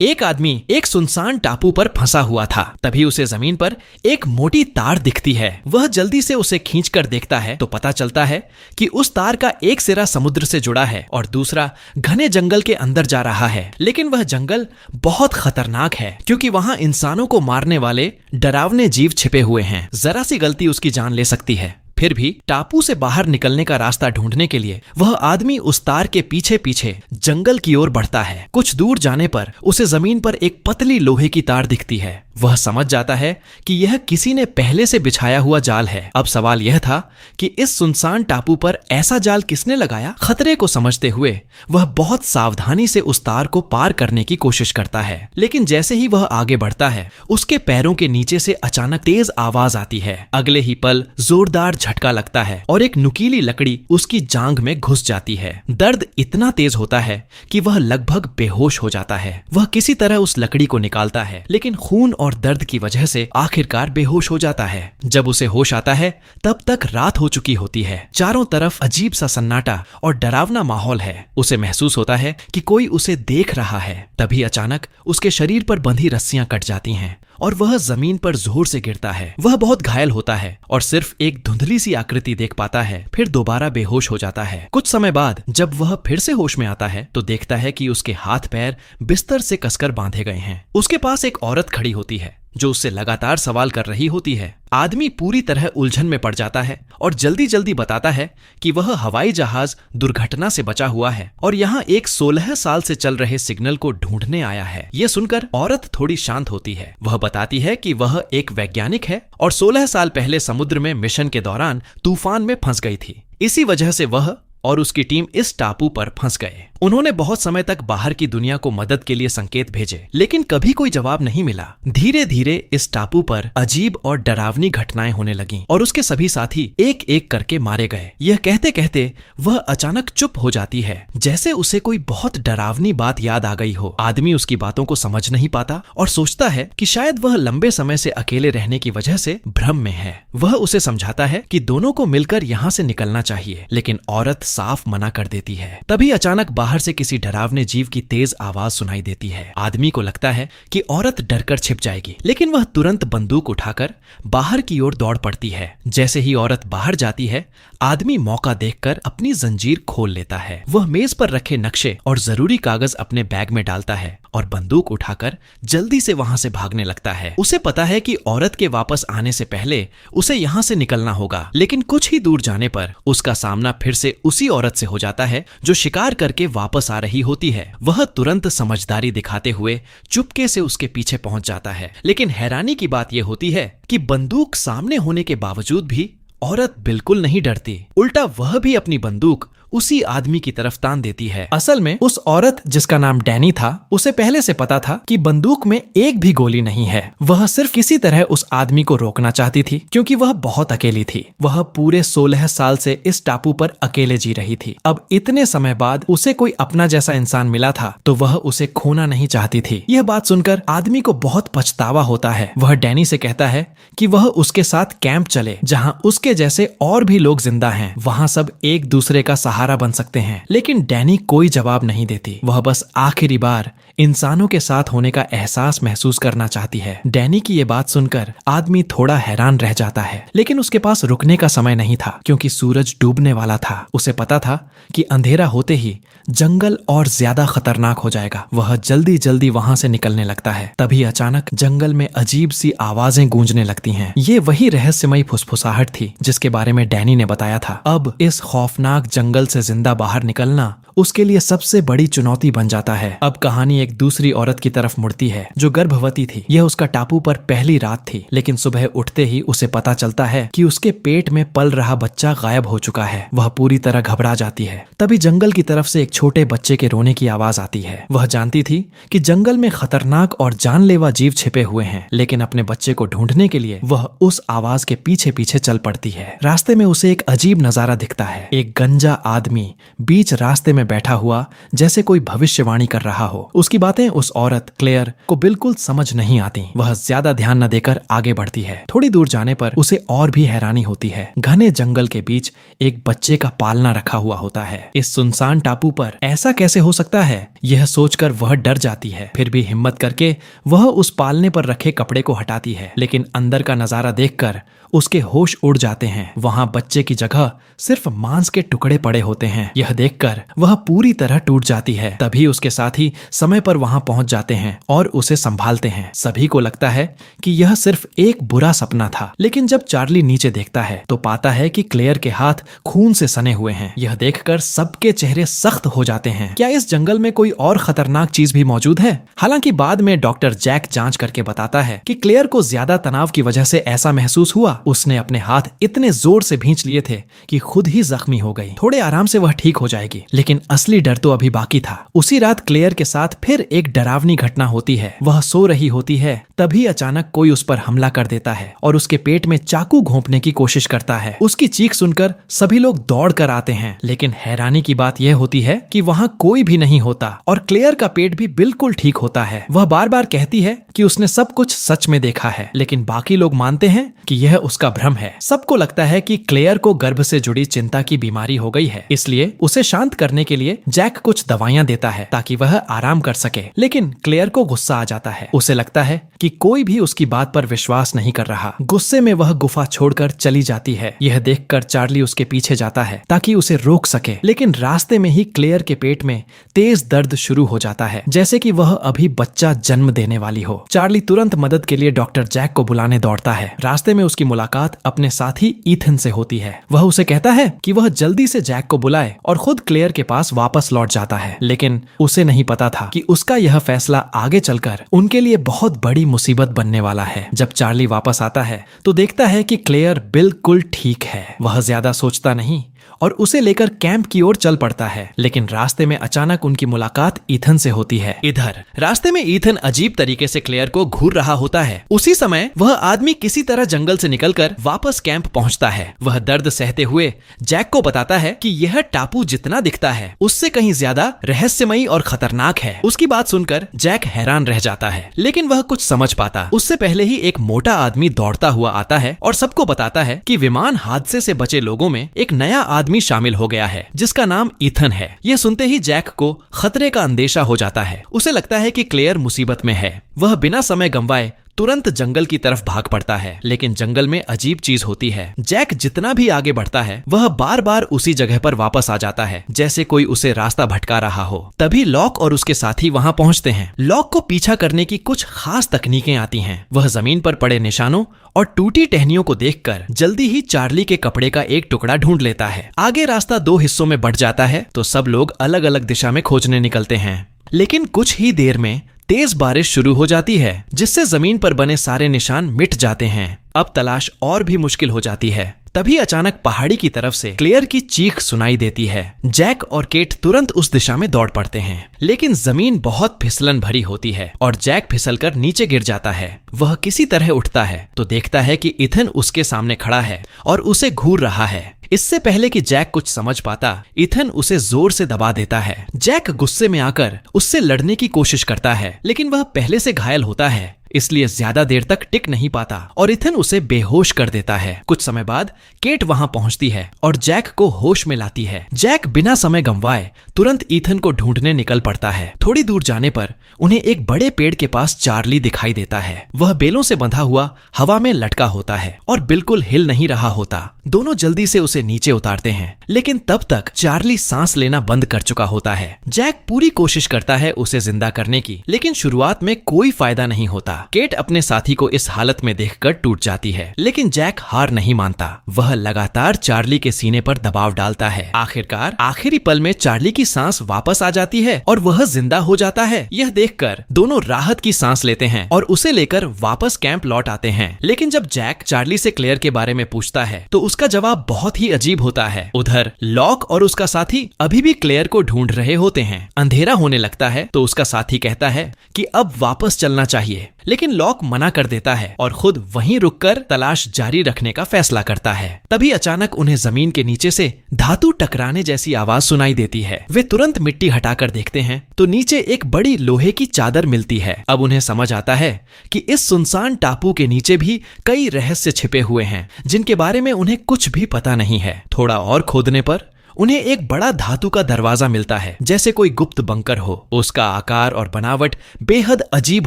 एक आदमी एक सुनसान टापू पर फंसा हुआ था। तभी उसे जमीन पर एक मोटी तार दिखती है। वह जल्दी से उसे खींचकर देखता है तो पता चलता है कि उस तार का एक सिरा समुद्र से जुड़ा है और दूसरा घने जंगल के अंदर जा रहा है। लेकिन वह जंगल बहुत खतरनाक है क्योंकि वहां इंसानों को मारने वाले डरावने जीव छिपे हुए हैं। जरा सी गलती उसकी जान ले सकती है। फिर भी टापू से बाहर निकलने का रास्ता ढूंढने के लिए वह आदमी उस तार के पीछे पीछे जंगल की ओर बढ़ता है। कुछ दूर जाने पर उसे जमीन पर एक पतली लोहे की तार दिखती है। वह समझ जाता है कि यह किसी ने पहले से बिछाया हुआ जाल है। अब सवाल यह था कि इस सुनसान टापू पर ऐसा जाल किसने लगाया। खतरे को समझते हुए वह बहुत सावधानी से उस तार को पार करने की कोशिश करता है। लेकिन जैसे ही वह आगे बढ़ता है उसके पैरों के नीचे से अचानक तेज आवाज आती है। अगले ही पल जोरदार झटका लगता है और एक नुकीली लकड़ी उसकी जांघ में घुस जाती है। दर्द इतना तेज होता है कि वह लगभग बेहोश हो जाता है। वह किसी तरह उस लकड़ी को निकालता है लेकिन खून और दर्द की वजह से आखिरकार बेहोश हो जाता है। जब उसे होश आता है तब तक रात हो चुकी होती है। चारों तरफ अजीब सा सन्नाटा और डरावना माहौल है। उसे महसूस होता है कि कोई उसे देख रहा है। तभी अचानक उसके शरीर पर बंधी रस्सियां कट जाती हैं और वह जमीन पर जोर से गिरता है। वह बहुत घायल होता है और सिर्फ एक धुंधली सी आकृति देख पाता है। फिर दोबारा बेहोश हो जाता है। कुछ समय बाद जब वह फिर से होश में आता है तो देखता है कि उसके हाथ पैर बिस्तर से कसकर बांधे गए हैं। उसके पास एक औरत खड़ी होती है जो उससे लगातार सवाल कर रही होती है। आदमी पूरी तरह उलझन में पड़ जाता है और जल्दी जल्दी बताता है कि वह हवाई जहाज दुर्घटना से बचा हुआ है और यहाँ एक 16 साल से चल रहे सिग्नल को ढूंढने आया है। ये सुनकर औरत थोड़ी शांत होती है। वह बताती है कि वह एक वैज्ञानिक है और 16 साल पहले समुद्र में मिशन के दौरान तूफान में फंस गई थी। इसी वजह से वह और उसकी टीम इस टापू पर फंस गए। उन्होंने बहुत समय तक बाहर की दुनिया को मदद के लिए संकेत भेजे लेकिन कभी कोई जवाब नहीं मिला। धीरे धीरे इस टापू पर अजीब और डरावनी घटनाएं होने लगीं और उसके सभी साथी एक एक करके मारे गए। यह कहते कहते वह अचानक चुप हो जाती है जैसे उसे कोई बहुत डरावनी बात याद आ गई हो। आदमी उसकी बातों को समझ नहीं पाता और सोचता है कि शायद वह लंबे समय से अकेले रहने की वजह से भ्रम में है। वह उसे समझाता है कि दोनों को मिलकर यहाँ से निकलना चाहिए लेकिन औरत साफ मना कर देती है। तभी अचानक बाहर से किसी डरावने जीव की तेज आवाज सुनाई देती है। आदमी को लगता है कि औरत डरकर छिप जाएगी लेकिन वह तुरंत बंदूक उठाकर बाहर की ओर दौड़ पड़ती है। जैसे ही औरत बाहर जाती है आदमी मौका देखकर अपनी जंजीर खोल लेता है। वह मेज पर रखे नक्शे और जरूरी कागज अपने बैग में डालता है और बंदूक उठाकर जल्दी से वहां से भागने लगता है। उसे पता है कि औरत के वापस आने से पहले उसे यहाँ से निकलना होगा लेकिन कुछ ही दूर जाने पर उसका सामना फिर से उसी औरत से हो जाता है जो शिकार करके वापस आ रही होती है। वह तुरंत समझदारी दिखाते हुए चुपके से उसके पीछे पहुंच जाता है लेकिन हैरानी की बात यह होती है कि बंदूक सामने होने के बावजूद भी औरत बिल्कुल नहीं डरती। उल्टा वह भी अपनी बंदूक उसी आदमी की तरफ तान देती है। असल में उस औरत जिसका नाम डैनी था उसे पहले से पता था कि बंदूक में एक भी गोली नहीं है। वह सिर्फ किसी तरह उस आदमी को रोकना चाहती थी क्योंकि वह बहुत अकेली थी। वह पूरे 16 साल से इस टापू पर अकेले जी रही थी। अब इतने समय बाद उसे कोई अपना जैसा इंसान मिला था तो वह उसे खोना नहीं चाहती थी। यह बात सुनकर आदमी को बहुत पछतावा होता है। वह डैनी से कहता है कि वह उसके साथ कैंप चले जहाँ उसके जैसे और भी लोग जिंदा हैं। वहाँ सब एक दूसरे का सहारा बन सकते हैं। लेकिन डैनी कोई जवाब नहीं देती। वह बस आखिरी बार इंसानों के साथ होने का एहसास महसूस करना चाहती है। डैनी की ये बात सुनकर आदमी थोड़ा हैरान रह जाता है लेकिन उसके पास रुकने का समय नहीं था क्योंकि सूरज डूबने वाला था। उसे पता था कि अंधेरा होते ही जंगल और ज्यादा खतरनाक हो जाएगा। वह जल्दी जल्दी वहां से निकलने लगता है। तभी अचानक जंगल में अजीब सी आवाजें गूंजने लगती हैं। ये वही रहस्यमयी फुसफुसाहट थी जिसके बारे में डैनी ने बताया था। अब इस खौफनाक जंगल से जिंदा बाहर निकलना उसके लिए सबसे बड़ी चुनौती बन जाता है। अब कहानी एक दूसरी औरत की तरफ मुड़ती है जो गर्भवती थी। यह उसका टापू पर पहली रात थी लेकिन सुबह उठते ही उसे पता चलता है कि उसके पेट में पल रहा बच्चा गायब हो चुका है। वह पूरी तरह घबरा जाती है। तभी जंगल की तरफ से एक छोटे बच्चे के रोने की आवाज आती है। वह जानती थी कि जंगल में खतरनाक और जानलेवा जीव छिपे हुए हैं लेकिन अपने बच्चे को ढूंढने के लिए वह उस आवाज के पीछे पीछे चल पड़ती है। रास्ते में उसे एक अजीब नजारा दिखता है। एक गंजा आदमी बीच रास्ते में में बैठा हुआ जैसे कोई भविष्यवाणी कर रहा हो। उसकी बातें उस औरत क्लेयर को बिल्कुल समझ नहीं आती। वह ज्यादा ध्यान न देकर आगे बढ़ती है। थोड़ी दूर जाने पर उसे और भी हैरानी होती है। घने जंगल के बीच एक बच्चे का पालना रखा हुआ होता है। इस सुनसान टापू पर ऐसा कैसे हो सकता है, यह सोचकर वह डर जाती है। फिर भी हिम्मत करके वह उस पालने पर रखे कपड़े को हटाती है, लेकिन अंदर का नजारा देखकर उसके होश उड़ जाते हैं। वहां बच्चे की जगह सिर्फ मांस के टुकड़े पड़े होते हैं। यह देखकर वह पूरी तरह टूट जाती है। तभी उसके साथी समय पर वहां पहुंच जाते हैं और उसे संभालते हैं। सभी को लगता है कि यह सिर्फ एक बुरा सपना था, लेकिन जब चार्ली नीचे देखता है तो पाता है कि क्लेयर के हाथ खून से सने हुए हैं। यह देखकर सबके चेहरे सख्त हो जाते हैं। क्या इस जंगल में कोई और खतरनाक चीज भी मौजूद है? हालांकि बाद में डॉक्टर जैक जांच करके बताता है कि क्लेयर को ज्यादा तनाव की वजह से ऐसा महसूस हुआ। उसने अपने हाथ इतने जोर से भींच लिए थे कि खुद ही जख्मी हो गई। थोड़े आराम से वह ठीक हो जाएगी, लेकिन असली डर तो अभी बाकी था। उसी रात क्लेयर के साथ फिर एक डरावनी घटना होती है। वह सो रही होती है, तभी अचानक कोई उस पर हमला कर देता है और उसके पेट में चाकू घोंपने की कोशिश करता है। उसकी चीख सुनकर सभी लोग दौड़ कर आते हैं, लेकिन हैरानी की बात यह होती है कि वहां कोई भी नहीं होता और क्लेयर का पेट भी बिल्कुल ठीक होता है। वह बार बार कहती है कि उसने सब कुछ सच में देखा है, लेकिन बाकी लोग मानते हैं कि यह उसका भ्रम है। सबको लगता है कि क्लेयर को गर्भ से जुड़ी चिंता की बीमारी हो गई है, इसलिए उसे शांत करने के लिए जैक कुछ दवाइयां देता है ताकि वह आराम कर सके। लेकिन क्लेयर को गुस्सा आ जाता है। उसे लगता है कि कोई भी उसकी बात पर विश्वास नहीं कर रहा। गुस्से में वह गुफा छोड़कर चली जाती है। यह देखकर चार्ली उसके पीछे जाता है ताकि उसे रोक सके, लेकिन रास्ते में ही क्लेयर के पेट में तेज दर्द शुरू हो जाता है, जैसे कि वह अभी बच्चा जन्म देने वाली हो। चार्ली तुरंत मदद के लिए डॉक्टर जैक को बुलाने दौड़ता है। रास्ते में उसकी मुलाकात अपने साथी ईथन से होती है। वह उसे कहता है कि वह जल्दी से जैक को बुलाए और खुद क्लेयर के पास वापस लौट जाता है, लेकिन उसे नहीं पता था कि उसका यह फैसला आगे चलकर उनके लिए बहुत बड़ी मुसीबत बनने वाला है। जब चार्ली वापस आता है तो देखता है कि क्लेयर बिल्कुल ठीक है। वह ज्यादा सोचता नहीं और उसे लेकर कैंप की ओर चल पड़ता है, लेकिन रास्ते में अचानक उनकी मुलाकात ईथन से होती है। इधर रास्ते में ईथन अजीब तरीके से क्लेयर को घूर रहा होता है। उसी समय वह आदमी किसी तरह जंगल से निकलकर वापस कैंप पहुंचता है। वह दर्द सहते हुए जैक को बताता है कि यह टापू जितना दिखता है उससे कहीं ज्यादा रहस्यमयी और खतरनाक है। उसकी बात सुनकर जैक हैरान रह जाता है, लेकिन वह कुछ समझ पाता उससे पहले ही एक मोटा आदमी दौड़ता हुआ आता है और सबको बताता है कि विमान हादसे से बचे लोगों में एक नया आदमी शामिल हो गया है जिसका नाम ईथन है। यह सुनते ही जैक को खतरे का अंदेशा हो जाता है। उसे लगता है कि क्लेयर मुसीबत में है। वह बिना समय गंवाए तुरंत जंगल की तरफ भाग पड़ता है, लेकिन जंगल में अजीब चीज होती है। जैक जितना भी आगे बढ़ता है वह बार बार उसी जगह पर वापस आ जाता है, जैसे कोई उसे रास्ता भटका रहा हो। तभी लॉक और उसके साथी वहां पहुंचते हैं। लॉक को पीछा करने की कुछ खास तकनीकें आती हैं। वह जमीन पर पड़े निशानों और टूटी टहनियों को देखकर जल्दी ही चार्ली के कपड़े का एक टुकड़ा ढूंढ लेता है। आगे रास्ता दो हिस्सों में बंट जाता है तो सब लोग अलग अलग दिशा में खोजने निकलते हैं, लेकिन कुछ ही देर में तेज बारिश शुरू हो जाती है जिससे जमीन पर बने सारे निशान मिट जाते हैं। अब तलाश और भी मुश्किल हो जाती है। तभी अचानक पहाड़ी की तरफ से क्लेयर की चीख सुनाई देती है। जैक और केट तुरंत उस दिशा में दौड़ पड़ते हैं, लेकिन जमीन बहुत फिसलन भरी होती है और जैक फिसलकर नीचे गिर जाता है। वह किसी तरह उठता है तो देखता है कि ईथन उसके सामने खड़ा है और उसे घूर रहा है। इससे पहले कि जैक कुछ समझ पाता, ईथन उसे जोर से दबा देता है। जैक गुस्से में आकर उससे लड़ने की कोशिश करता है, लेकिन वह पहले से घायल होता है, इसलिए ज्यादा देर तक टिक नहीं पाता और ईथन उसे बेहोश कर देता है। कुछ समय बाद केट वहां पहुंचती है और जैक को होश में लाती है। जैक बिना समय गंवाए तुरंत ईथन को ढूंढने निकल पड़ता है। थोड़ी दूर जाने पर उन्हें एक बड़े पेड़ के पास चार्ली दिखाई देता है। वह बेलों से बंधा हुआ हवा में लटका होता है और बिल्कुल हिल नहीं रहा होता। दोनों जल्दी से उसे नीचे उतारते हैं, लेकिन तब तक चार्ली सांस लेना बंद कर चुका होता है। जैक पूरी कोशिश करता है उसे जिंदा करने की, लेकिन शुरुआत में कोई फायदा नहीं होता। केट अपने साथी को इस हालत में देखकर टूट जाती है, लेकिन जैक हार नहीं मानता। वह लगातार चार्ली के सीने पर दबाव डालता है। आखिरकार आखिरी पल में चार्ली की सांस वापस आ जाती है और वह जिंदा हो जाता है। यह देखकर दोनों राहत की सांस लेते हैं और उसे लेकर वापस कैंप लौट आते हैं। लेकिन जब जैक चार्ली से क्लेयर के बारे में पूछता है तो उसका जवाब बहुत ही अजीब होता है। उधर लॉक और उसका साथी अभी भी क्लेयर को ढूंढ रहे होते हैं। अंधेरा होने लगता है तो उसका साथी कहता है कि अब वापस चलना चाहिए, लेकिन लॉक मना कर देता है और खुद वहीं रुककर तलाश जारी रखने का फैसला करता है। तभी अचानक उन्हें जमीन के नीचे से धातु टकराने जैसी आवाज सुनाई देती है। वे तुरंत मिट्टी हटाकर देखते हैं तो नीचे एक बड़ी लोहे की चादर मिलती है। अब उन्हें समझ आता है कि इस सुनसान टापू के नीचे भी कई रहस्य छिपे हुए हैं जिनके बारे में उन्हें कुछ भी पता नहीं है। थोड़ा और खोदने पर उन्हें एक बड़ा धातु का दरवाजा मिलता है, जैसे कोई गुप्त बंकर हो। उसका आकार और बनावट बेहद अजीब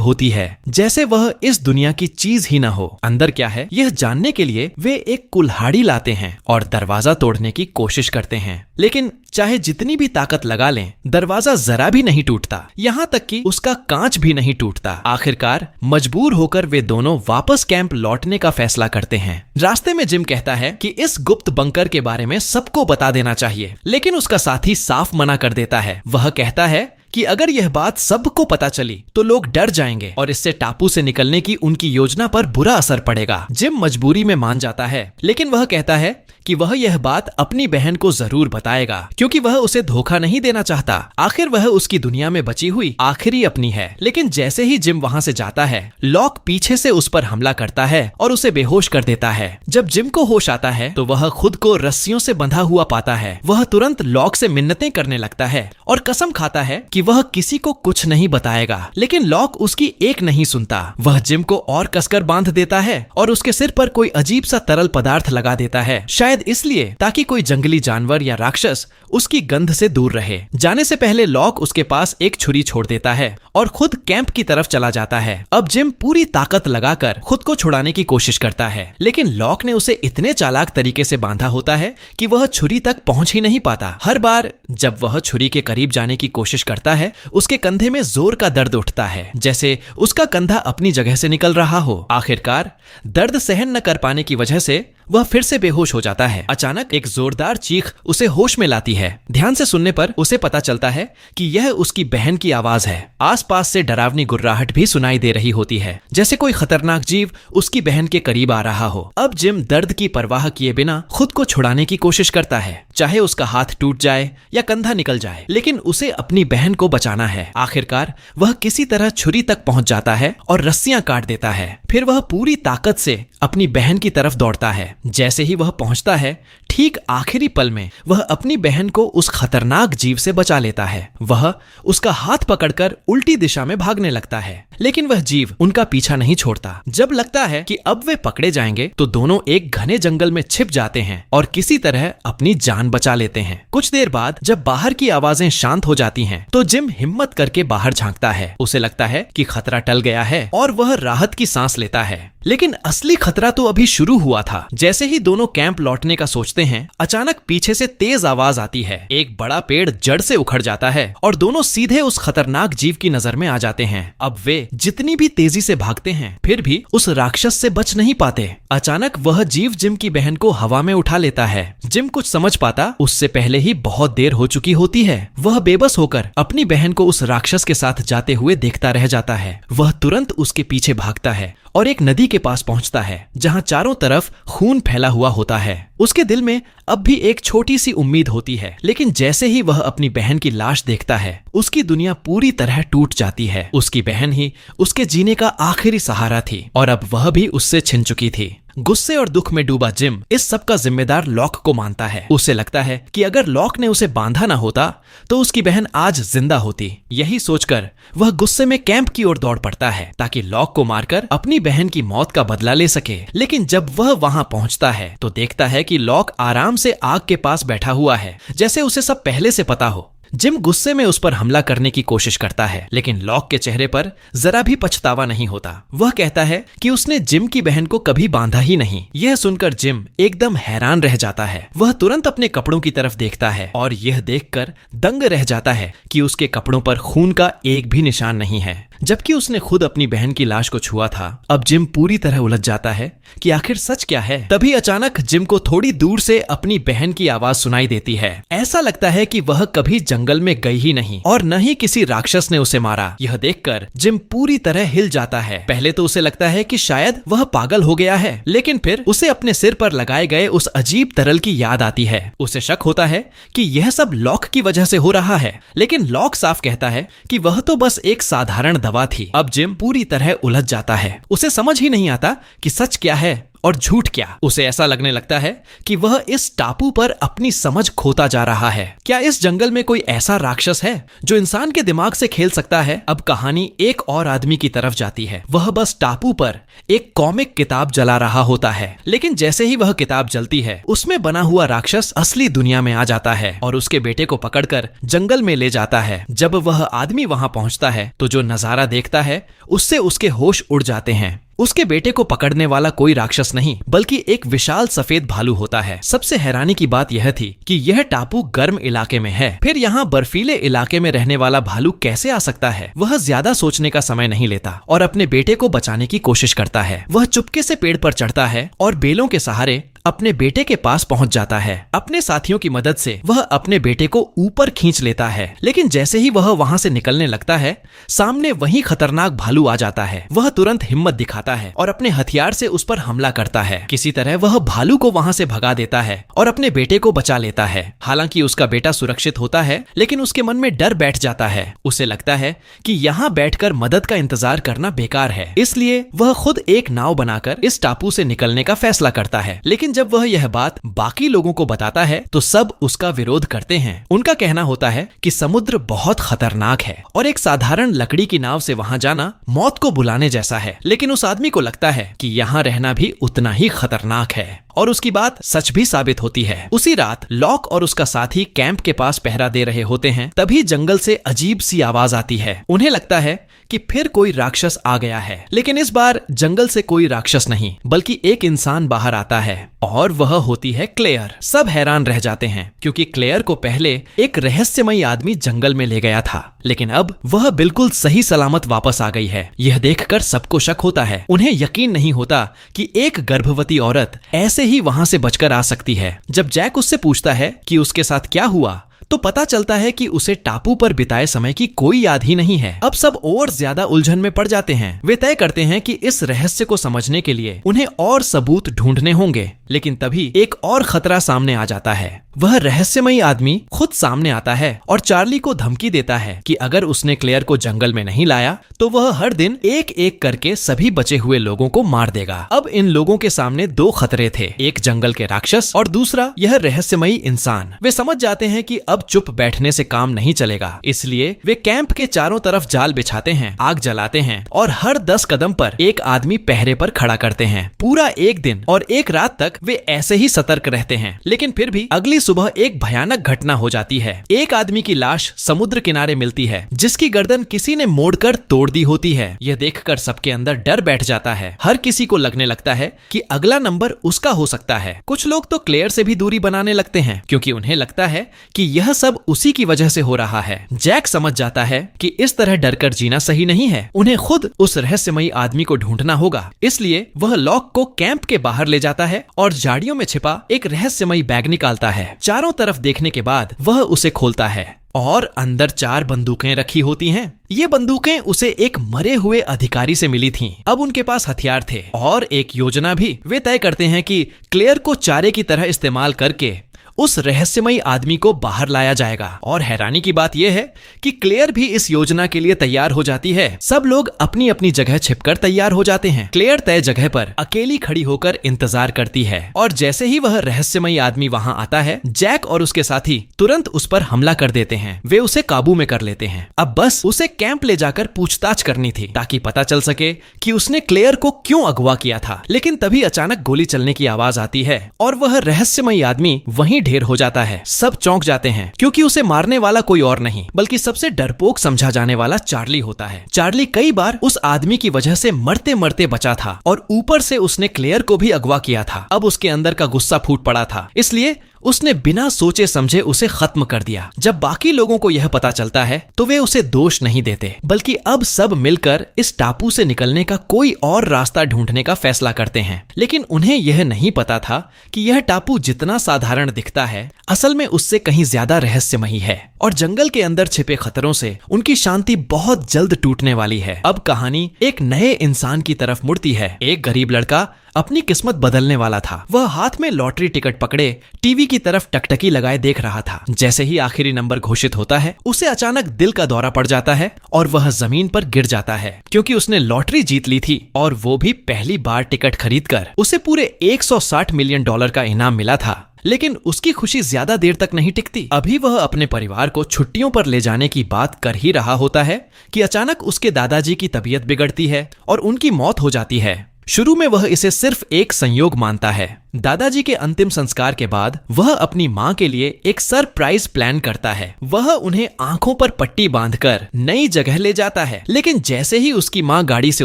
होती है, जैसे वह इस दुनिया की चीज ही न हो। अंदर क्या है यह जानने के लिए वे एक कुल्हाड़ी लाते हैं और दरवाजा तोड़ने की कोशिश करते हैं, लेकिन चाहे जितनी भी ताकत लगा लें दरवाजा जरा भी नहीं टूटता, यहाँ तक कि उसका कांच भी नहीं टूटता। आखिरकार मजबूर होकर वे दोनों वापस कैंप लौटने का फैसला करते हैं। रास्ते में जिम कहता है कि इस गुप्त बंकर के बारे में सबको बता देना चाहिए, लेकिन उसका साथी साफ मना कर देता है। वह कहता है कि अगर यह बात सबको पता चली तो लोग डर जाएंगे और इससे टापू से निकलने की उनकी योजना पर बुरा असर पड़ेगा। जिम मजबूरी में मान जाता है, लेकिन वह कहता है कि वह यह बात अपनी बहन को जरूर बताएगा क्योंकि वह उसे धोखा नहीं देना चाहता। आखिर वह उसकी दुनिया में बची हुई आखिरी अपनी है। लेकिन जैसे ही जिम वहां से जाता है, लॉक पीछे से उस पर हमला करता है और उसे बेहोश कर देता है। जब जिम को होश आता है तो वह खुद को रस्सियों से बंधा हुआ पाता है। वह तुरंत लॉक से मिन्नतें करने लगता है और कसम खाता है कि वह किसी को कुछ नहीं बताएगा, लेकिन लॉक उसकी एक नहीं सुनता। वह जिम को और कसकर बांध देता है और उसके सिर पर कोई अजीब सा तरल पदार्थ लगा देता है, शायद इसलिए ताकि कोई जंगली जानवर या राक्षस उसकी गंध से दूर रहे। जाने से पहले लॉक उसके पास एक छुरी छोड़ देता है और खुद कैंप की तरफ चला जाता है। अब जिम पूरी ताकत लगाकर खुद को छुड़ाने की कोशिश करता है, लेकिन लॉक ने उसे इतने चालाक तरीके से बांधा होता है कि वह छुरी तक पहुंच ही नहीं पाता। हर बार जब वह छुरी के करीब जाने की कोशिश करता है, उसके कंधे में जोर का दर्द उठता है, जैसे उसका कंधा अपनी जगह से निकल रहा हो। आखिरकार दर्द सहन न कर पाने की वजह से वह फिर से बेहोश हो जाता है। अचानक एक जोरदार चीख उसे होश में लाती है। ध्यान से सुनने पर उसे पता चलता है कि यह उसकी बहन की आवाज है। आसपास से डरावनी गुर्राहट भी सुनाई दे रही होती है, जैसे कोई खतरनाक जीव उसकी बहन के करीब आ रहा हो। अब जिम दर्द की परवाह किए बिना खुद को छुड़ाने की कोशिश करता है, चाहे उसका हाथ टूट जाए या कंधा निकल जाए, लेकिन उसे अपनी बहन को बचाना है। आखिरकार वह किसी तरह छुरी तक पहुंच जाता है और रस्सियां काट देता है। फिर वह पूरी ताकत से अपनी बहन की तरफ दौड़ता है। जैसे ही वह पहुंचता है, ठीक आखिरी पल में वह अपनी बहन को उस खतरनाक जीव से बचा लेता है। वह उसका हाथ पकड़कर उल्टी दिशा में भागने लगता है, लेकिन वह जीव उनका पीछा नहीं छोड़ता। जब लगता है कि अब वे पकड़े जाएंगे तो दोनों एक घने जंगल में छिप जाते हैं और किसी तरह अपनी जान बचा लेते हैं। कुछ देर बाद जब बाहर की आवाजें शांत हो जाती हैं, तो जिम हिम्मत करके बाहर झांकता है। उसे लगता है कि खतरा टल गया है और वह राहत की सांस लेता है, लेकिन असली खतरा तो अभी शुरू हुआ था। जैसे ही दोनों कैंप लौटने का सोचते हैं, अचानक पीछे से तेज आवाज आती है। एक बड़ा पेड़ जड़ से उखड़ जाता है और दोनों सीधे उस खतरनाक जीव की नजर में आ जाते हैं। अब वे जितनी भी तेजी से भागते हैं, फिर भी उस राक्षस से बच नहीं पाते। अचानक वह जीव जिम की बहन को हवा में उठा लेता है। जिम कुछ समझ पाता उससे पहले ही बहुत देर हो चुकी होती है। वह बेबस होकर अपनी बहन को उस राक्षस के साथ जाते हुए देखता रह जाता है। वह तुरंत उसके पीछे भागता है और एक नदी के पास पहुंचता है, जहां चारों तरफ खून फैला हुआ होता है। उसके दिल में अब भी एक छोटी सी उम्मीद होती है, लेकिन जैसे ही वह अपनी बहन की लाश देखता है, उसकी दुनिया पूरी तरह टूट जाती है। उसकी बहन ही उसके जीने का आखिरी सहारा थी और अब वह भी उससे छिन चुकी थी। गुस्से और दुख में डूबा जिम इस सब का जिम्मेदार लॉक को मानता है। उसे लगता है कि अगर लॉक ने उसे बांधा ना होता तो उसकी बहन आज जिंदा होती। यही सोचकर वह गुस्से में कैंप की ओर दौड़ पड़ता है ताकि लॉक को मारकर अपनी बहन की मौत का बदला ले सके। लेकिन जब वह वहां पहुंचता है तो देखता है कि लॉक आराम से आग के पास बैठा हुआ है, जैसे उसे सब पहले से पता हो। जिम गुस्से में उस पर हमला करने की कोशिश करता है, लेकिन लॉक के चेहरे पर जरा भी पछतावा नहीं होता। वह कहता है कि उसने जिम की बहन को कभी बांधा ही नहीं। यह सुनकर जिम एकदम हैरान रह जाता है। वह तुरंत अपने कपड़ों की तरफ देखता है और यह देखकर दंग रह जाता है कि उसके कपड़ों पर खून का एक भी निशान नहीं है, जबकि उसने खुद अपनी बहन की लाश को छुआ था। अब जिम पूरी तरह उलझ जाता है कि आखिर सच क्या है। तभी अचानक जिम को थोड़ी दूर से अपनी बहन की आवाज सुनाई देती है। ऐसा लगता है कि वह कभी जंगल में गई ही नहीं और न ही किसी राक्षस ने उसे मारा। यह देखकर जिम पूरी तरह हिल जाता है। पहले तो उसे लगता है कि शायद वह पागल हो गया है, लेकिन फिर उसे अपने सिर पर लगाए गए उस अजीब तरल की याद आती है। उसे शक होता है कि यह सब लॉक की वजह से हो रहा है, लेकिन लॉक साफ कहता है कि वह तो बस एक साधारण दवा थी। अब जिम पूरी तरह उलझ जाता है। उसे समझ ही नहीं आता कि सच क्या है और झूठ क्या। उसे ऐसा लगने लगता है कि वह इस टापू पर अपनी समझ खोता जा रहा है। क्या इस जंगल में कोई ऐसा राक्षस है जो इंसान के दिमाग से खेल सकता है? अब कहानी एक और आदमी की तरफ जाती है। वह बस टापू पर एक कॉमिक किताब जला रहा होता है, लेकिन जैसे ही वह किताब जलती है, उसमें बना हुआ राक्षस असली दुनिया में आ जाता है और उसके बेटे को पकड़कर जंगल में ले जाता है। जब वह आदमी वहां पहुंचता है तो जो नजारा देखता है उससे उसके होश उड़ जाते हैं। उसके बेटे को पकड़ने वाला कोई राक्षस नहीं बल्कि एक विशाल सफेद भालू होता है। सबसे हैरानी की बात यह थी कि यह टापू गर्म इलाके में है, फिर यहाँ बर्फीले इलाके में रहने वाला भालू कैसे आ सकता है? वह ज्यादा सोचने का समय नहीं लेता और अपने बेटे को बचाने की कोशिश करता है। वह चुपके से पेड़ पर चढ़ता है और बेलों के सहारे अपने बेटे के पास पहुंच जाता है। अपने साथियों की मदद से वह अपने बेटे को ऊपर खींच लेता है, लेकिन जैसे ही वह वहां से निकलने लगता है, सामने वही खतरनाक भालू आ जाता है। वह तुरंत हिम्मत दिखाता है और अपने हथियार से उस पर हमला करता है। किसी तरह वह भालू को वहां से भगा देता है और अपने बेटे को बचा लेता है। हालांकि उसका बेटा सुरक्षित होता है, लेकिन उसके मन में डर बैठ जाता है। उसे लगता है कि यहाँ बैठकर मदद का इंतजार करना बेकार है, इसलिए वह खुद एक नाव बनाकर इस टापू से निकलने का फैसला करता है। लेकिन जब वह यह बात बाकी लोगों को बताता है तो सब उसका विरोध करते हैं। उनका कहना होता है कि समुद्र बहुत खतरनाक है और एक साधारण लकड़ी की नाव से वहां जाना मौत को बुलाने जैसा है। लेकिन उस आदमी को लगता है कि यहाँ रहना भी उतना ही खतरनाक है और उसकी बात सच भी साबित होती है। उसी रात लॉक और उसका साथी कैंप के पास पहरा दे रहे होते हैं, तभी जंगल से अजीब सी आवाज आती है। उन्हें लगता है कि फिर कोई राक्षस आ गया है, लेकिन इस बार जंगल से कोई राक्षस नहीं बल्कि एक इंसान बाहर आता है और वह होती है क्लेयर। सब हैरान रह जाते हैं क्योंकि क्लेयर को पहले एक रहस्यमयी आदमी जंगल में ले गया था, लेकिन अब वह बिल्कुल सही सलामत वापस आ गई है। यह देखकर सबको शक होता है। उन्हें यकीन नहीं होता कि एक गर्भवती औरत ऐसे ही वहां से बचकर आ सकती है। जब जैक उससे पूछता है कि उसके साथ क्या हुआ, तो पता चलता है कि उसे टापू पर बिताए समय की कोई याद ही नहीं है। अब सब और ज्यादा उलझन में पड़ जाते हैं। वे तय करते हैं कि इस रहस्य को समझने के लिए उन्हें और सबूत ढूंढने होंगे, लेकिन तभी एक और खतरा सामने आ जाता है। वह रहस्यमयी आदमी खुद सामने आता है और चार्ली को धमकी देता है कि अगर उसने क्लेयर को जंगल में नहीं लाया तो वह हर दिन एक एक करके सभी बचे हुए लोगों को मार देगा। अब इन लोगों के सामने दो खतरे थे, एक जंगल के राक्षस और दूसरा यह रहस्यमयी इंसान। वे समझ जाते हैं कि अब चुप बैठने से काम नहीं चलेगा, इसलिए वे कैंप के चारों तरफ जाल बिछाते हैं, आग जलाते हैं और हर 10 कदम पर एक आदमी पहरे पर खड़ा करते हैं। पूरा एक दिन और एक रात तक वे ऐसे ही सतर्क रहते हैं, लेकिन फिर भी अगली सुबह एक भयानक घटना हो जाती है। एक आदमी की लाश समुद्र किनारे मिलती है, जिसकी गर्दन किसी ने मोड़कर तोड़ दी होती है। यह देखकर सबके अंदर डर बैठ जाता है। हर किसी को लगने लगता है कि अगला नंबर उसका हो सकता है। कुछ लोग तो क्लेयर से भी दूरी बनाने लगते हैं क्योंकि उन्हें लगता है कि यह सब उसी की वजह से हो रहा है। जैक समझ जाता है कि इस तरह डरकर जीना सही नहीं है। उन्हें खुद उस रहस्यमयी आदमी को ढूंढना होगा, इसलिए वह लॉक को कैंप के बाहर ले जाता है और झाड़ियों में छिपा एक रहस्यमयी बैग निकालता है। चारों तरफ देखने के बाद वह उसे खोलता है और अंदर 4 बंदूकें रखी होती हैं। ये बंदूकें उसे एक मरे हुए अधिकारी से मिली थीं। अब उनके पास हथियार थे और एक योजना भी। वे तय करते हैं कि क्लेयर को चारे की तरह इस्तेमाल करके उस रहस्यमयी आदमी को बाहर लाया जाएगा। और हैरानी की बात यह है कि क्लेयर भी इस योजना के लिए तैयार हो जाती है। सब लोग अपनी अपनी जगह छिपकर तैयार हो जाते हैं। क्लेयर तय जगह पर अकेली खड़ी होकर इंतजार करती है और जैसे ही वह रहस्यमयी आदमी वहां आता है, जैक और उसके साथी तुरंत उस पर हमला कर देते हैं। वे उसे काबू में कर लेते हैं। अब बस उसे कैंप ले जाकर पूछताछ करनी थी ताकि पता चल सके कि उसने क्लेयर को क्यों अगवा किया था। लेकिन तभी अचानक गोली चलने की आवाज आती है और वह रहस्यमयी आदमी वहीं ढेर हो जाता है। सब चौंक जाते हैं क्योंकि उसे मारने वाला कोई और नहीं बल्कि सबसे डरपोक समझा जाने वाला चार्ली होता है। चार्ली कई बार उस आदमी की वजह से मरते मरते बचा था और ऊपर से उसने क्लेयर को भी अगवा किया था। अब उसके अंदर का गुस्सा फूट पड़ा था, इसलिए उसने बिना सोचे समझे उसे खत्म कर दिया। जब बाकी लोगों को यह पता चलता है तो वे उसे दोष नहीं देते, बल्कि अब सब मिलकर इस टापू से निकलने का कोई और रास्ता ढूंढने का फैसला करते हैं। लेकिन उन्हें यह नहीं पता था कि यह टापू जितना साधारण दिखता है, असल में उससे कहीं ज्यादा रहस्यमयी है और जंगल के अंदर छिपे खतरों से उनकी शांति बहुत जल्द टूटने वाली है। अब कहानी एक नए इंसान की तरफ मुड़ती है। एक गरीब लड़का अपनी किस्मत बदलने वाला था। वह हाथ में लॉटरी टिकट पकड़े टीवी की तरफ टकटकी लगाए देख रहा था। जैसे ही आखिरी नंबर घोषित होता है, उसे अचानक दिल का दौरा पड़ जाता है और वह जमीन पर गिर जाता है, क्योंकि उसने लॉटरी जीत ली थी और वो भी पहली बार टिकट खरीदकर। उसे पूरे 160 मिलियन डॉलर का इनाम मिला था। लेकिन उसकी खुशी ज्यादा देर तक नहीं टिकती। अभी वह अपने परिवार को छुट्टियों पर ले जाने की बात कर ही रहा होता है कि अचानक उसके दादाजी की तबीयत बिगड़ती है और उनकी मौत हो जाती है। शुरू में वह इसे सिर्फ एक संयोग मानता है। दादाजी के अंतिम संस्कार के बाद वह अपनी माँ के लिए एक सरप्राइज प्लान करता है। वह उन्हें आंखों पर पट्टी बांधकर नई जगह ले जाता है। लेकिन जैसे ही उसकी माँ गाड़ी से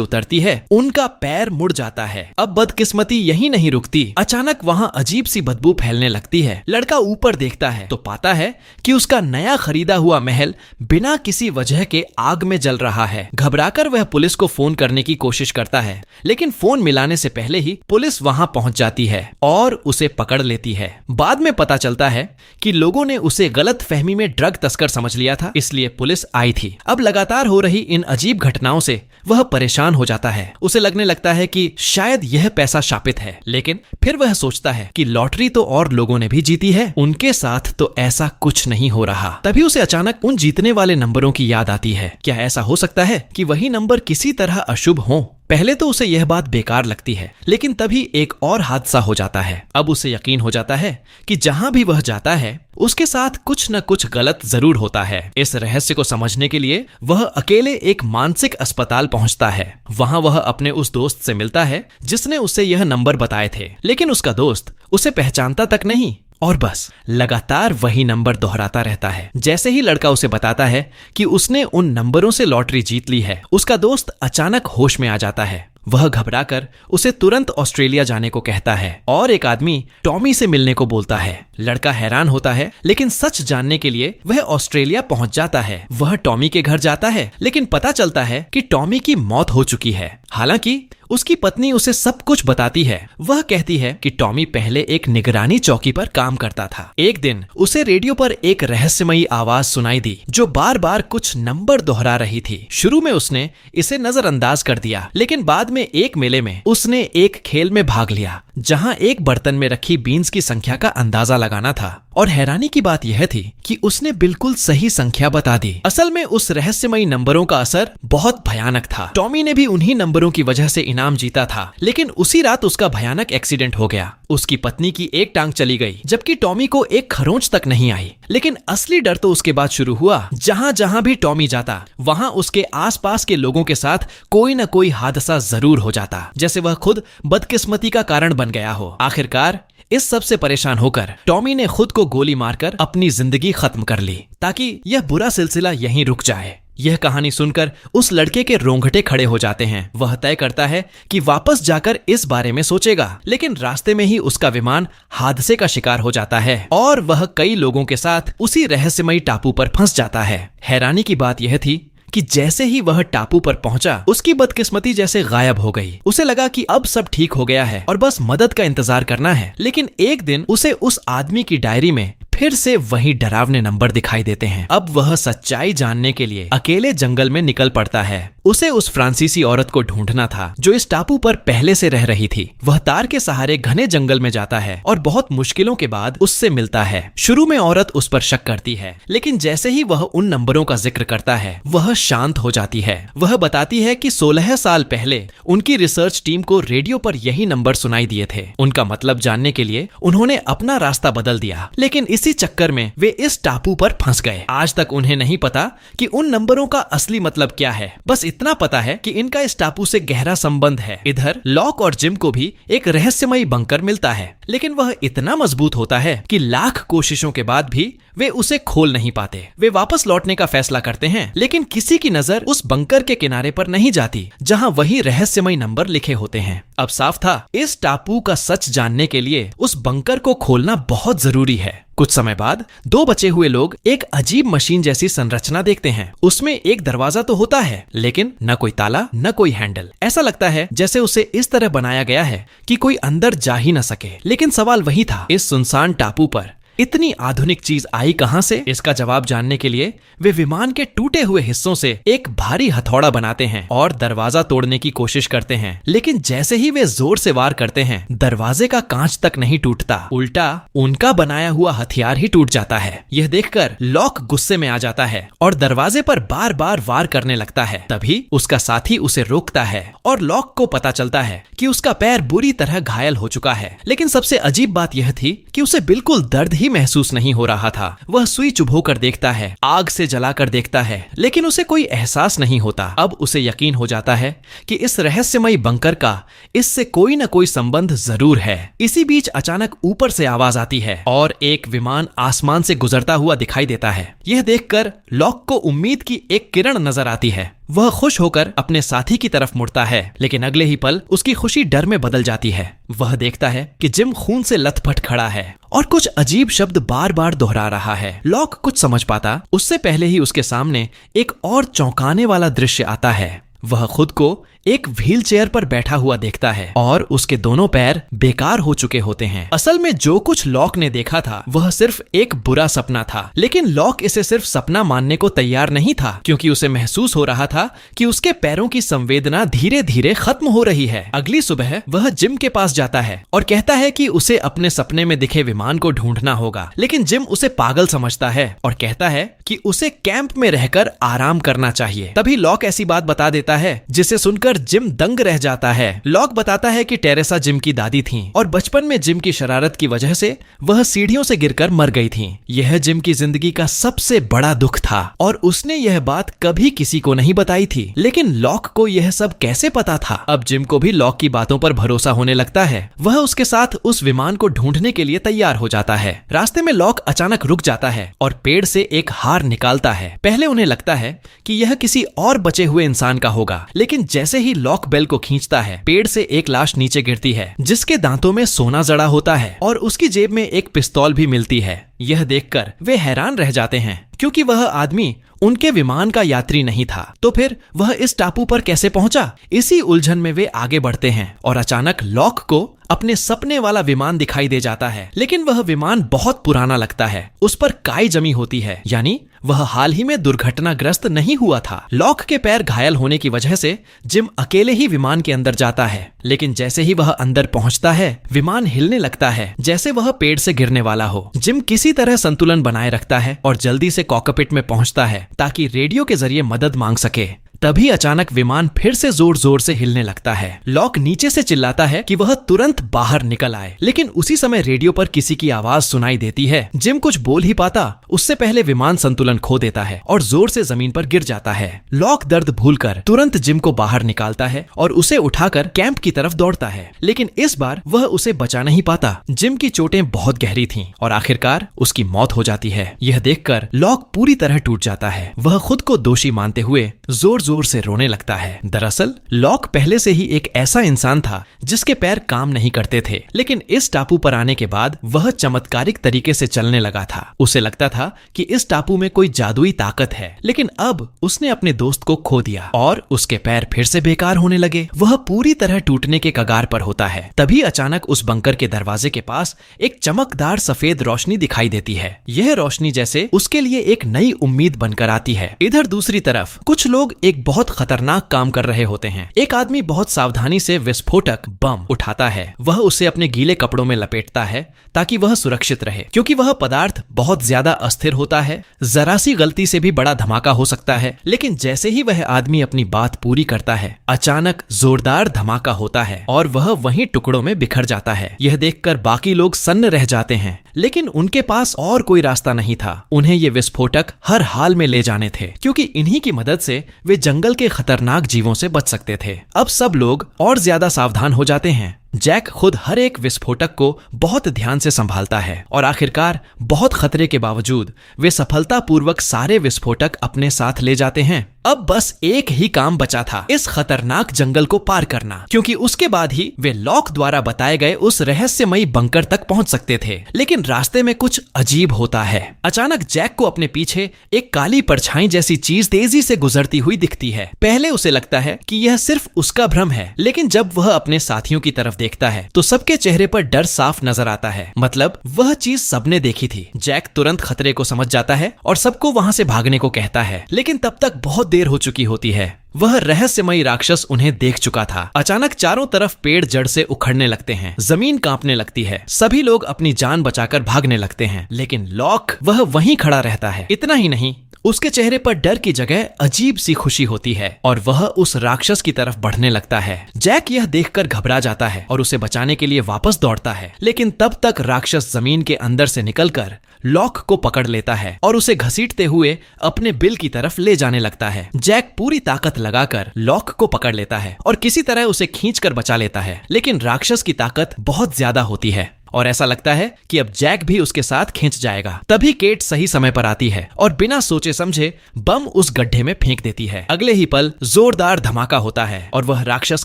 उतरती है, उनका पैर मुड़ जाता है। अब बदकिस्मती यहीं नहीं रुकती। अचानक वहाँ अजीब सी बदबू फैलने लगती है। लड़का ऊपर देखता है तो पाता है कि उसका नया खरीदा हुआ महल बिना किसी वजह के आग में जल रहा है। घबराकर वह पुलिस को फोन करने की कोशिश करता है, लेकिन फोन मिलाने से पहले ही पुलिस वहां पहुंच जाती है और उसे पकड़ लेती है। बाद में पता चलता है कि लोगों ने उसे गलत फहमी में ड्रग तस्कर समझ लिया था, इसलिए पुलिस आई थी। अब लगातार हो रही इन अजीब घटनाओं से वह परेशान हो जाता है। उसे लगने लगता है कि शायद यह पैसा शापित है, लेकिन फिर वह सोचता है कि लॉटरी तो और लोगों ने भी जीती है, उनके साथ तो ऐसा कुछ नहीं हो रहा। तभी उसे अचानक उन जीतने वाले नंबरों की याद आती है। क्या ऐसा हो सकता है कि वही नंबर किसी तरह अशुभ हो? पहले तो उसे यह बात बेकार लगती है, लेकिन तभी एक और हादसा हो जाता है। अब उसे यकीन हो जाता है कि जहां भी वह जाता है उसके साथ कुछ न कुछ गलत जरूर होता है। इस रहस्य को समझने के लिए वह अकेले एक मानसिक अस्पताल पहुंचता है। वहां वह अपने उस दोस्त से मिलता है जिसने उसे यह नंबर बताए थे, लेकिन उसका दोस्त उसे पहचानता तक नहीं और बस लगातार वही नंबर दोहराता रहता है। जैसे ही लड़का उसे बताता है कि उसने उन नंबरों से लॉटरी जीत ली है, उसका दोस्त अचानक होश में आ जाता है। वह घबराकर उसे तुरंत ऑस्ट्रेलिया जाने को कहता है और एक आदमी टॉमी से मिलने को बोलता है। लड़का हैरान होता है, लेकिन सच जानने के लिए वह ऑस्ट्रेलिया पहुंच जाता है। वह टॉमी के घर जाता है, लेकिन पता चलता है कि टॉमी की मौत हो चुकी है। हालांकि उसकी पत्नी उसे सब कुछ बताती है। वह कहती है कि टॉमी पहले एक निगरानी चौकी पर काम करता था। एक दिन उसे रेडियो पर एक रहस्यमयी आवाज सुनाई दी जो बार बार कुछ नंबर दोहरा रही थी। शुरू में उसने इसे नजरअंदाज कर दिया, लेकिन बाद में एक मेले में उसने एक खेल में भाग लिया जहां एक बर्तन में रखी बीन्स की संख्या का अंदाजा लगाना था। और हैरानी की बात यह थी कि उसने बिल्कुल सही संख्या बता दी। असल में उस रहस्यमयी नंबरों का असर बहुत भयानक था। टॉमी ने भी उन्हीं नंबरों की वजह से इनाम जीता था, लेकिन उसी रात उसका भयानक एक्सीडेंट हो गया। उसकी पत्नी की एक टांग चली गई, जबकि टॉमी को एक खरोंच तक नहीं आई। लेकिन असली डर तो उसके बाद शुरू हुआ। जहां जहां भी टॉमी जाता, वहां उसके आसपास के लोगों के साथ कोई न कोई हादसा जरूर हो जाता, जैसे वह खुद बदकिस्मती का कारण बन गया हो। आखिरकार इस सब से परेशान होकर टॉमी ने खुद को गोली मारकर अपनी जिंदगी खत्म कर ली, ताकि यह बुरा सिलसिला यहीं रुक जाए। यह कहानी सुनकर उस लड़के के रोंगटे खड़े हो जाते हैं। वह तय करता है कि वापस जाकर इस बारे में सोचेगा, लेकिन रास्ते में ही उसका विमान हादसे का शिकार हो जाता है और वह कई लोगों के साथ उसी रहस्यमयी टापू पर फंस जाता है। हैरानी की बात यह थी कि जैसे ही वह टापू पर पहुंचा, उसकी बदकिस्मती जैसे गायब हो गई। उसे लगा कि अब सब ठीक हो गया है और बस मदद का इंतजार करना है। लेकिन एक दिन उसे उस आदमी की डायरी में फिर से वही डरावने नंबर दिखाई देते हैं। अब वह सच्चाई जानने के लिए अकेले जंगल में निकल पड़ता है। उसे उस फ्रांसीसी औरत को ढूंढना था जो इस टापू पर पहले से रह रही थी। वह तार के सहारे घने जंगल में जाता है और बहुत मुश्किलों के बाद उससे मिलता है। शुरू में औरत उस पर शक करती है, लेकिन जैसे ही वह उन नंबरों का जिक्र करता है, वह शांत हो जाती है। वह बताती है कि 16 साल पहले उनकी रिसर्च टीम को रेडियो पर यही नंबर सुनाई दिए थे। उनका मतलब जानने के लिए उन्होंने अपना रास्ता बदल दिया, लेकिन इसी चक्कर में वे इस टापू पर फंस गए। आज तक उन्हें नहीं पता कि उन नंबरों का असली मतलब क्या है। बस इतना पता है कि इनका इस टापू से गहरा संबंध है। इधर लॉक और जिम को भी एक रहस्यमयी बंकर मिलता है, लेकिन वह इतना मजबूत होता है कि लाख कोशिशों के बाद भी वे उसे खोल नहीं पाते। वे वापस लौटने का फैसला करते हैं, लेकिन किसी की नजर उस बंकर के किनारे पर नहीं जाती जहां वही रहस्यमयी नंबर लिखे होते हैं। अब साफ था, इस टापू का सच जानने के लिए उस बंकर को खोलना बहुत जरूरी है। कुछ समय बाद दो बचे हुए लोग एक अजीब मशीन जैसी संरचना देखते हैं। उसमें एक दरवाजा तो होता है, लेकिन न कोई ताला न कोई हैंडल। ऐसा लगता है जैसे उसे इस तरह बनाया गया है कि कोई अंदर जा ही न सके। लेकिन सवाल वही था, इस सुनसान टापू पर इतनी आधुनिक चीज आई कहां से? इसका जवाब जानने के लिए वे विमान के टूटे हुए हिस्सों से एक भारी हथौड़ा बनाते हैं और दरवाजा तोड़ने की कोशिश करते हैं। लेकिन जैसे ही वे जोर से वार करते हैं, दरवाजे का कांच तक नहीं टूटता, उल्टा उनका बनाया हुआ हथियार ही टूट जाता है। यह देखकर लॉक गुस्से में आ जाता है और दरवाजे पर बार बार वार करने लगता है। तभी उसका साथी उसे रोकता है और लॉक को पता चलता है कि उसका पैर बुरी तरह घायल हो चुका है। लेकिन सबसे अजीब बात यह थी कि उसे बिल्कुल दर्द ही महसूस नहीं हो रहा था। वह सुई चुभोकर देखता है, आग से जलाकर देखता है, लेकिन उसे कोई एहसास नहीं होता। अब उसे यकीन हो जाता है कि इस रहस्यमयी बंकर का इससे कोई न कोई संबंध जरूर है। इसी बीच अचानक ऊपर से आवाज आती है और एक विमान आसमान से गुजरता हुआ दिखाई देता है। यह देखकर लॉक को उम्मीद की एक किरण नजर आती है। वह खुश होकर अपने साथी की तरफ मुड़ता है, लेकिन अगले ही पल उसकी खुशी डर में बदल जाती है। वह देखता है कि जिम खून से लथपथ खड़ा है और कुछ अजीब शब्द बार बार दोहरा रहा है। लॉक कुछ समझ पाता उससे पहले ही उसके सामने एक और चौंकाने वाला दृश्य आता है। वह खुद को एक व्हील चेयर पर बैठा हुआ देखता है और उसके दोनों पैर बेकार हो चुके होते हैं। असल में जो कुछ लॉक ने देखा था वह सिर्फ एक बुरा सपना था, लेकिन लॉक इसे सिर्फ सपना मानने को तैयार नहीं था, क्योंकि उसे महसूस हो रहा था कि उसके पैरों की संवेदना धीरे धीरे खत्म हो रही है। अगली सुबह वह जिम के पास जाता है और कहता है कि उसे अपने सपने में दिखे विमान को ढूंढना होगा, लेकिन जिम उसे पागल समझता है और कहता है कि उसे कैंप में रहकर आराम करना चाहिए। तभी लॉक ऐसी बात बता देता है जिसे सुनकर जिम दंग रह जाता है। लॉक बताता है कि टेरेसा जिम की दादी थीं और बचपन में जिम की शरारत की वजह से वह सीढ़ियों से गिरकर मर गई थीं। यह जिम की जिंदगी का सबसे बड़ा दुख था और उसने यह बात कभी किसी को नहीं बताई थी। लेकिन लॉक को यह सब कैसे पता था? अब जिम को भी लॉक की बातों पर भरोसा होने लगता है। वह उसके साथ उस विमान को ढूंढने के लिए तैयार हो जाता है। रास्ते में लॉक अचानक रुक जाता है और पेड़ से एक हार निकालता है। पहले उन्हें लगता है कि यह किसी और बचे हुए इंसान का होगा, लेकिन जैसे ही लॉक बेल को खींचता है, पेड़ से एक लाश नीचे गिरती है जिसके दांतों में सोना जड़ा होता है और उसकी जेब में एक पिस्तौल भी मिलती है। यह देखकर वे हैरान रह जाते हैं, क्योंकि वह आदमी उनके विमान का यात्री नहीं था। तो फिर वह इस टापू पर कैसे पहुंचा? इसी उलझन में वे आगे बढ़ते हैं और अचानक लॉक को अपने सपने वाला विमान दिखाई दे जाता है। लेकिन वह विमान बहुत पुराना लगता है, उस पर काई जमी होती है, यानी वह हाल ही में दुर्घटनाग्रस्त नहीं हुआ था। लॉक के पैर घायल होने की वजह से जिम अकेले ही विमान के अंदर जाता है, लेकिन जैसे ही वह अंदर पहुंचता है, विमान हिलने लगता है जैसे वह पेड़ से गिरने वाला हो। जिम किसी तरह संतुलन बनाए रखता है और जल्दी से कॉकपिट में पहुंचता है ताकि रेडियो के जरिए मदद मांग सके। तभी अचानक विमान फिर से जोर जोर से हिलने लगता है। लॉक नीचे से चिल्लाता है कि वह तुरंत बाहर निकल आए, लेकिन उसी समय रेडियो पर किसी की आवाज सुनाई देती है। जिम कुछ बोल ही पाता उससे पहले विमान संतुलन खो देता है और जोर से जमीन पर गिर जाता है। लॉक दर्द भूलकर तुरंत जिम को बाहर निकालता है और उसे उठाकर कैंप की तरफ दौड़ता है, लेकिन इस बार वह उसे बचा नहीं पाता। जिम की चोटें बहुत गहरी थीं और आखिरकार उसकी मौत हो जाती है। यह देखकर लॉक पूरी तरह टूट जाता है। वह खुद को दोषी मानते हुए जोर जोर से रोने लगता है। दरअसल लॉक पहले से ही एक ऐसा इंसान था जिसके पैर काम नहीं करते थे, लेकिन इस टापू पर आने के बाद वह चमत्कारिक तरीके से चलने लगा था। उसे लगता था कि इस टापू में कोई जादुई ताकत है, लेकिन अब उसने अपने दोस्त को खो दिया और उसके पैर फिर से बेकार होने लगे। वह पूरी तरह टूटने के कगार पर होता है। तभी अचानक उस बंकर के दरवाजे के पास एक चमकदार सफेद रोशनी दिखाई देती है। यह रोशनी जैसे उसके लिए एक नई उम्मीद बनकर आती है। इधर दूसरी तरफ कुछ लोग एक बहुत खतरनाक काम कर रहे होते हैं। एक आदमी बहुत सावधानी से विस्फोटक बम उठाता है। वह उसे अपने गीले कपड़ों में लपेटता है ताकि वह सुरक्षित रहे, क्योंकि वह पदार्थ बहुत ज्यादा अस्थिर होता है। जरा सी गलती से भी बड़ा धमाका हो सकता है। लेकिन जैसे ही वह आदमी अपनी बात पूरी करता है, अचानक जोरदार धमाका होता है और वह वहीं टुकड़ों में बिखर जाता है। यह देखकर बाकी लोग सन्न रह जाते हैं, लेकिन उनके पास और कोई रास्ता नहीं था। उन्हें ये विस्फोटक हर हाल में ले जाने थे, क्योंकि इन्हीं की मदद से वे जंगल के खतरनाक जीवों से बच सकते थे। अब सब लोग और ज्यादा सावधान हो जाते हैं। जैक खुद हर एक विस्फोटक को बहुत ध्यान से संभालता है और आखिरकार बहुत खतरे के बावजूद वे सफलतापूर्वक सारे विस्फोटक अपने साथ ले जाते हैं। अब बस एक ही काम बचा था, इस खतरनाक जंगल को पार करना, क्योंकि उसके बाद ही वे लॉक द्वारा बताए गए उस रहस्यमयी बंकर तक पहुंच सकते थे। लेकिन रास्ते में कुछ अजीब होता है। अचानक जैक को अपने पीछे एक काली परछाई जैसी चीज तेजी से गुजरती हुई दिखती है। पहले उसे लगता है कि यह सिर्फ उसका भ्रम है, लेकिन जब वह अपने साथियों की तरफ देखता है तो सबके चेहरे पर डर साफ नजर आता है। मतलब वह चीज सबने देखी थी। जैक तुरंत खतरे को समझ जाता है और सबको वहां से भागने को कहता है, लेकिन तब तक बहुत देर हो चुकी होती है। वह रहस्यमयी राक्षस उन्हें देख चुका था। अचानक चारों तरफ पेड़ जड़ से उखड़ने लगते हैं, जमीन कांपने लगती है। सभी लोग अपनी जान बचाकर भागने लगते हैं, लेकिन लॉक वह वहीं खड़ा रहता है। इतना ही नहीं, उसके चेहरे पर डर की जगह अजीब सी खुशी होती है और वह उस राक्षस की तरफ बढ़ने लगता है। जैक यह देखकर घबरा जाता है और उसे बचाने के लिए वापस दौड़ता है, लेकिन तब तक राक्षस जमीन के अंदर से निकलकर लॉक को पकड़ लेता है और उसे घसीटते हुए अपने बिल की तरफ ले जाने लगता है। जैक पूरी ताकत लगाकर लॉक को पकड़ लेता है और किसी तरह उसे खींचकर बचा लेता है, लेकिन राक्षस की ताकत बहुत ज्यादा होती है और ऐसा लगता है कि अब जैक भी उसके साथ खींच जाएगा। तभी केट सही समय पर आती है और बिना सोचे समझे बम उस गड्ढे में फेंक देती है। अगले ही पल जोरदार धमाका होता है और वह राक्षस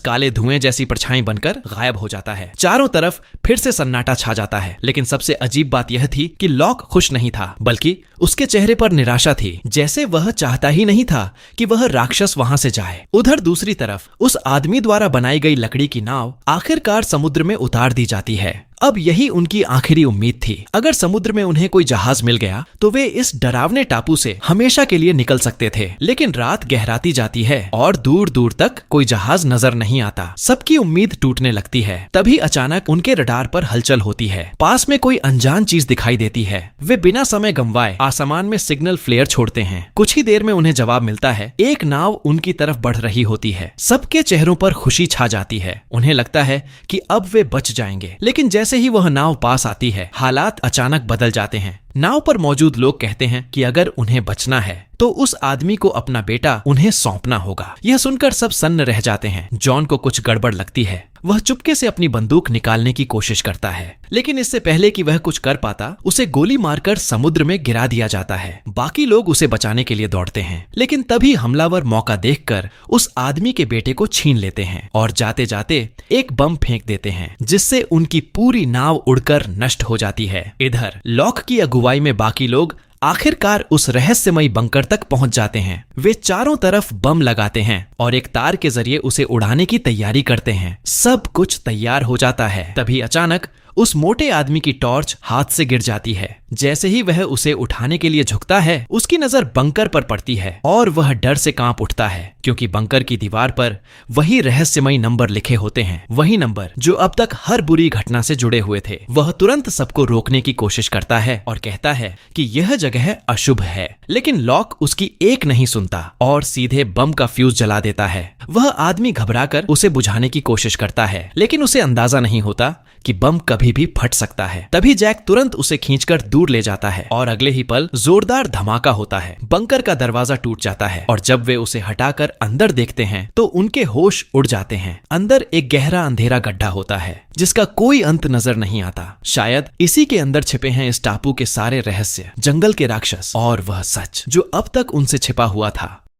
काले धुएं जैसी परछाई बनकर गायब हो जाता है। चारों तरफ फिर से सन्नाटा छा जाता है, लेकिन सबसे अजीब बात यह थी कि लॉक खुश नहीं था, बल्कि उसके चेहरे पर निराशा थी, जैसे वह चाहता ही नहीं था कि वह राक्षस वहां से जाए। उधर दूसरी तरफ उस आदमी द्वारा बनाई गई लकड़ी की नाव आखिरकार समुद्र में उतार दी जाती है। अब यही उनकी आखिरी उम्मीद थी। अगर समुद्र में उन्हें कोई जहाज मिल गया तो वे इस डरावने टापू से हमेशा के लिए निकल सकते थे। लेकिन रात गहराती जाती है और दूर दूर तक कोई जहाज नजर नहीं आता। सबकी उम्मीद टूटने लगती है। तभी अचानक उनके रडार पर हलचल होती है। पास में कोई अनजान चीज दिखाई देती है। वे बिना समय गंवाए आसमान में सिग्नल फ्लेयर छोड़ते हैं। कुछ ही देर में उन्हें जवाब मिलता है। एक नाव उनकी तरफ बढ़ रही होती है। सबके चेहरों पर खुशी छा जाती है। उन्हें लगता है कि अब वे बच जाएंगे, लेकिन जैसे ही वह नाव पास आती है, हालात अचानक बदल जाते हैं। नाव पर मौजूद लोग कहते हैं कि अगर उन्हें बचना है तो उस आदमी को अपना बेटा उन्हें सौंपना होगा। यह सुनकर सब सन्न रह जाते हैं। जॉन को कुछ गड़बड़ लगती है। वह चुपके से अपनी बंदूक निकालने की कोशिश करता है, लेकिन इससे पहले कि वह कुछ कर पाता, उसे गोली मारकर समुद्र में गिरा दिया जाता है। बाकी लोग उसे बचाने के लिए दौड़ते हैं, लेकिन तभी हमलावर मौका देखकर उस आदमी के बेटे को छीन लेते हैं और जाते जाते एक बम फेंक देते हैं, जिससे उनकी पूरी नाव उड़कर नष्ट हो जाती है। इधर लॉक की अगुवाई में बाकी लोग आखिरकार उस रहस्यमयी बंकर तक पहुंच जाते हैं। वे चारों तरफ बम लगाते हैं और एक तार के जरिए उसे उड़ाने की तैयारी करते हैं। सब कुछ तैयार हो जाता है। तभी अचानक उस मोटे आदमी की टॉर्च हाथ से गिर जाती है। जैसे ही वह उसे उठाने के लिए झुकता है, उसकी नजर बंकर पर पड़ती है और वह डर से कांप उठता है, क्योंकि बंकर की दीवार पर वही रहस्यमयी नंबर लिखे होते हैं, वही नंबर जो अब तक हर बुरी घटना से जुड़े हुए थे। वह तुरंत सबको रोकने की कोशिश करता है और कहता है कि यह जगह अशुभ है, लेकिन लॉक उसकी एक नहीं सुनता और सीधे बम का फ्यूज जला देता है। वह आदमी घबराकर उसे बुझाने की कोशिश करता है, लेकिन उसे अंदाजा नहीं होता कि बम कभी भी फट सकता है। तभी जैक तुरंत उसे खींचकर दूर ले जाता है और अगले ही पल जोरदार धमाका होता है। बंकर का दरवाजा टूट जाता है और जब वे उसे हटाकर अंदर देखते हैं तो उनके होश उड़ जाते हैं। अंदर एक गहरा अंधेरा गड्ढा होता है जिसका कोई अंत नजर नहीं आता। शायद इसी के अंदर छिपे हैं इस टापू के सारे रहस्य, जंगल के राक्षस और वह सच जो अब तक उनसे छिपा हुआ था।